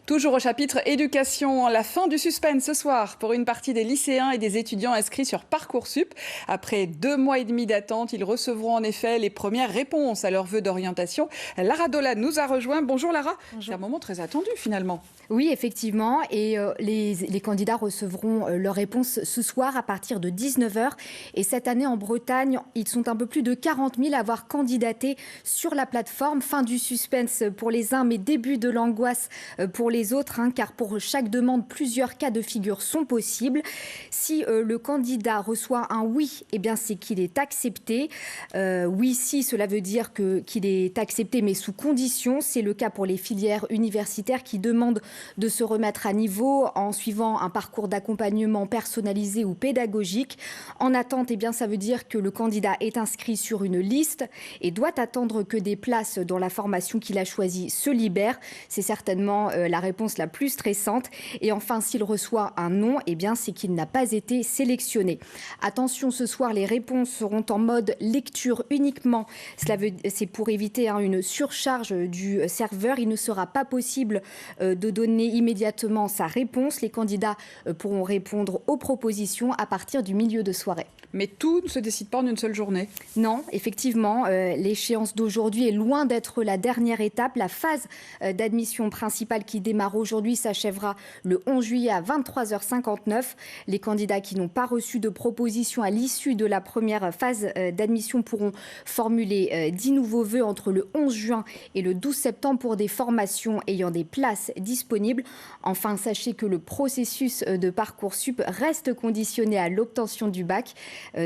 Toujours au chapitre éducation, la fin du suspense ce soir pour une partie des lycéens et des étudiants inscrits sur Parcoursup. Après 2 mois et demi d'attente, ils recevront en effet les premières réponses à leurs vœux d'orientation. Lara Dolan nous a rejoint. Bonjour Lara. Bonjour. C'est un moment très attendu finalement. Oui, effectivement. Et les candidats recevront leurs réponses ce soir à partir de 19h. Et cette année, en Bretagne, ils sont un peu plus de 40 000 à avoir candidaté sur la plateforme. Fin du suspense pour les uns, mais début de l'angoisse pour les autres, car pour chaque demande, plusieurs cas de figure sont possibles. Si le candidat reçoit un oui, eh bien, c'est qu'il est accepté. Oui, si, cela veut dire qu'il est accepté, mais sous condition. C'est le cas pour les filières universitaires qui demandent de se remettre à niveau en suivant un parcours d'accompagnement personnalisé ou pédagogique. En attente, eh bien, ça veut dire que le candidat est inscrit sur une liste et doit attendre que des places dans la formation qu'il a choisie se libèrent. C'est certainement la réponse la plus stressante. Et enfin, s'il reçoit un non, eh bien, c'est qu'il n'a pas été sélectionné. Attention, ce soir, les réponses seront en mode lecture uniquement. C'est pour éviter une surcharge du serveur. Il ne sera pas possible de donner immédiatement sa réponse. Les candidats pourront répondre aux propositions à partir du milieu de soirée. Mais tout ne se décide pas en une seule journée. Non, effectivement, l'échéance d'aujourd'hui est loin d'être la dernière étape. La phase d'admission principale qui démarre aujourd'hui s'achèvera le 11 juillet à 23h59. Les candidats qui n'ont pas reçu de proposition à l'issue de la première phase d'admission pourront formuler 10 nouveaux vœux entre le 11 juin et le 12 septembre pour des formations ayant des places disponibles. Enfin, sachez que le processus de Parcoursup reste conditionné à l'obtention du bac,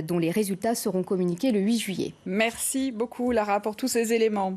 dont les résultats seront communiqués le 8 juillet. Merci beaucoup Lara pour tous ces éléments.